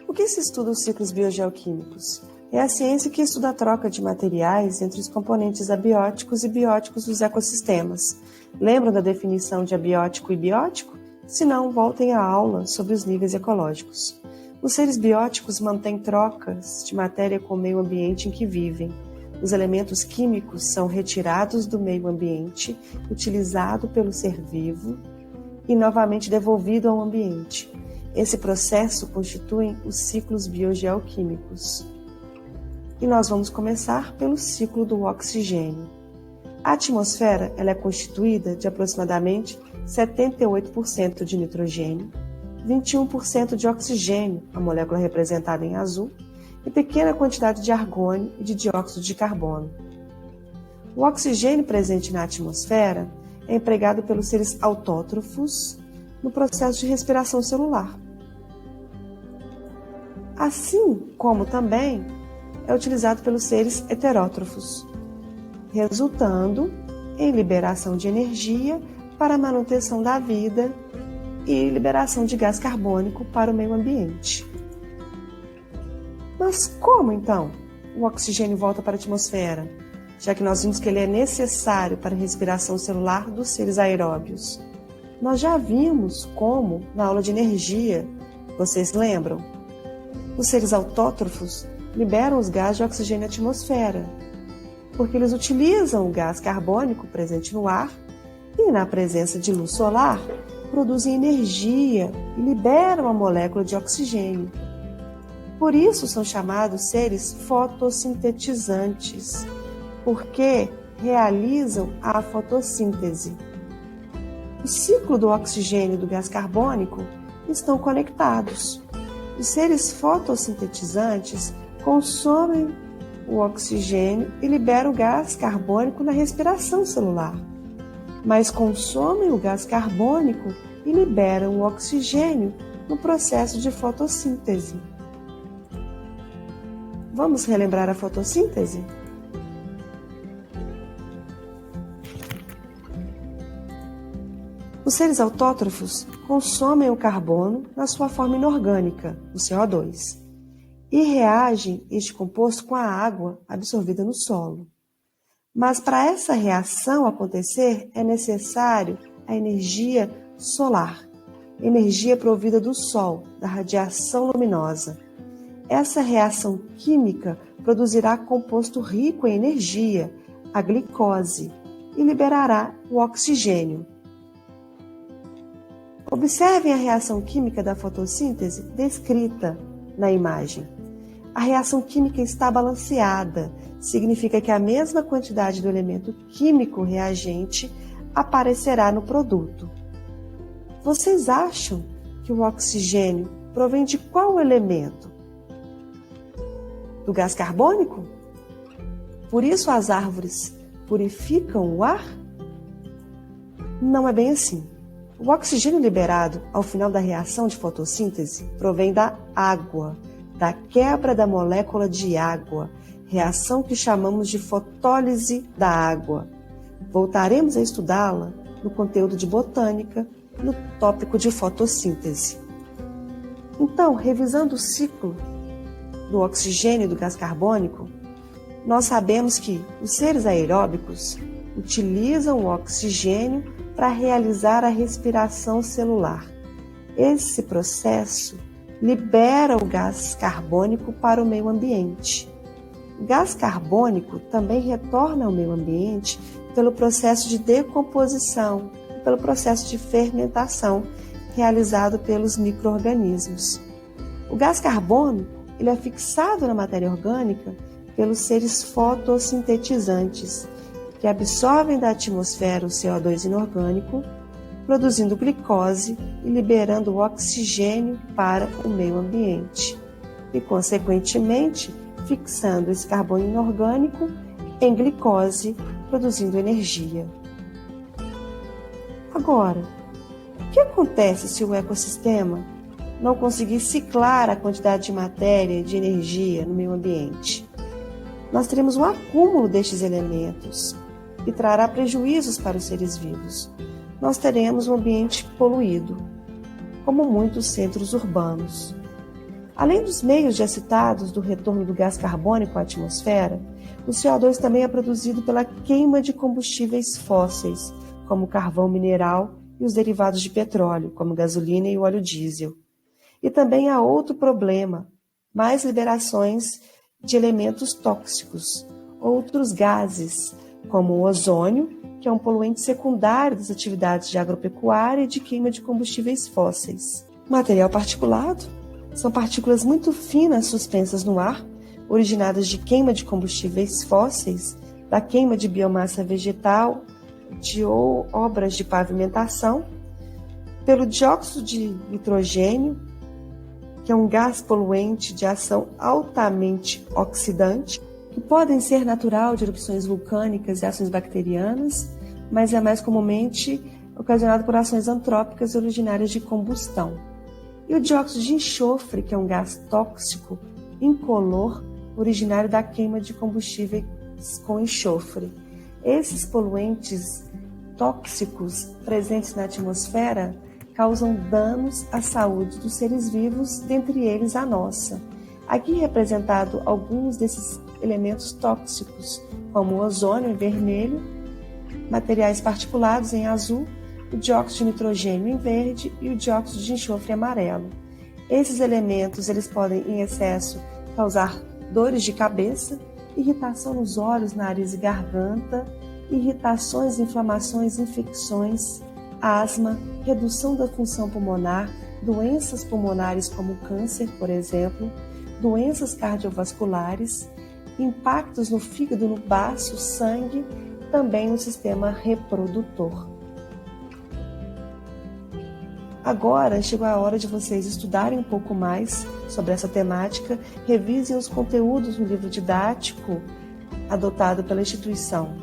Por que se estuda os ciclos biogeoquímicos? É a ciência que estuda a troca de materiais entre os componentes abióticos e bióticos dos ecossistemas. Lembram da definição de abiótico e biótico? Se não, voltem à aula sobre os níveis ecológicos. Os seres bióticos mantêm trocas de matéria com o meio ambiente em que vivem. Os elementos químicos são retirados do meio ambiente, utilizado pelo ser vivo e novamente devolvido ao ambiente. Esse processo constitui os ciclos biogeoquímicos. E nós vamos começar pelo ciclo do oxigênio. A atmosfera ela é constituída de aproximadamente 78% de nitrogênio, 21% de oxigênio, a molécula representada em azul, e pequena quantidade de argônio e de dióxido de carbono. O oxigênio presente na atmosfera é empregado pelos seres autótrofos no processo de respiração celular. Assim como também é utilizado pelos seres heterótrofos, resultando em liberação de energia para a manutenção da vida e liberação de gás carbônico para o meio ambiente. Mas como, então, o oxigênio volta para a atmosfera, já que nós vimos que ele é necessário para a respiração celular dos seres aeróbios? Nós já vimos como na aula de energia, vocês lembram? Os seres autótrofos liberam os gases de oxigênio na atmosfera, porque eles utilizam o gás carbônico presente no ar e, na presença de luz solar, produzem energia e liberam a molécula de oxigênio. Por isso são chamados seres fotossintetizantes, porque realizam a fotossíntese. O ciclo do oxigênio e do gás carbônico estão conectados. Os seres fotossintetizantes consomem o oxigênio e liberam o gás carbônico na respiração celular, mas consomem o gás carbônico e liberam o oxigênio no processo de fotossíntese. Vamos relembrar a fotossíntese? Os seres autótrofos consomem o carbono na sua forma inorgânica, o CO2, e reagem este composto com a água absorvida no solo. Mas para essa reação acontecer é necessário a energia solar, energia provida do Sol, da radiação luminosa. Essa reação química produzirá composto rico em energia, a glicose, e liberará o oxigênio. Observem a reação química da fotossíntese descrita na imagem. A reação química está balanceada, significa que a mesma quantidade do elemento químico reagente aparecerá no produto. Vocês acham que o oxigênio provém de qual elemento? Do gás carbônico? Por isso as árvores purificam o ar? Não é bem assim. O oxigênio liberado ao final da reação de fotossíntese provém da água, da quebra da molécula de água, reação que chamamos de fotólise da água. Voltaremos a estudá-la no conteúdo de botânica, no tópico de fotossíntese. Então, revisando o ciclo do oxigênio e do gás carbônico, nós sabemos que os seres aeróbicos utilizam o oxigênio para realizar a respiração celular. Esse processo libera o gás carbônico para o meio ambiente. O gás carbônico também retorna ao meio ambiente pelo processo de decomposição e pelo processo de fermentação realizado pelos micro-organismos. O gás carbônico ele é fixado na matéria orgânica pelos seres fotossintetizantes, que absorvem da atmosfera o CO2 inorgânico, produzindo glicose e liberando o oxigênio para o meio ambiente, e, consequentemente, fixando esse carbono inorgânico em glicose, produzindo energia. Agora, o que acontece se o ecossistema não conseguir ciclar a quantidade de matéria e de energia no meio ambiente? Nós teremos um acúmulo destes elementos e trará prejuízos para os seres vivos. Nós teremos um ambiente poluído, como muitos centros urbanos. Além dos meios já citados do retorno do gás carbônico à atmosfera, o CO2 também é produzido pela queima de combustíveis fósseis, como o carvão mineral e os derivados de petróleo, como gasolina e o óleo diesel. E também há outro problema, mais liberações de elementos tóxicos, outros gases, como o ozônio, que é um poluente secundário das atividades de agropecuária e de queima de combustíveis fósseis. Material particulado são partículas muito finas suspensas no ar, originadas de queima de combustíveis fósseis, da queima de biomassa vegetal, de obras de pavimentação, pelo dióxido de nitrogênio, que é um gás poluente de ação altamente oxidante, que podem ser natural de erupções vulcânicas e ações bacterianas, mas é mais comumente ocasionado por ações antrópicas originárias de combustão. E o dióxido de enxofre, que é um gás tóxico, incolor, originário da queima de combustíveis com enxofre. Esses poluentes tóxicos presentes na atmosfera causam danos à saúde dos seres vivos, dentre eles a nossa. Aqui representado alguns desses elementos tóxicos, como o ozônio em vermelho, materiais particulados em azul, o dióxido de nitrogênio em verde e o dióxido de enxofre em amarelo. Esses elementos eles podem, em excesso, causar dores de cabeça, irritação nos olhos, nariz e garganta, irritações, inflamações, infecções, asma, redução da função pulmonar, doenças pulmonares como câncer, por exemplo, doenças cardiovasculares, impactos no fígado, no baço, sangue, também no sistema reprodutor. Agora chegou a hora de vocês estudarem um pouco mais sobre essa temática, revisem os conteúdos no livro didático adotado pela instituição.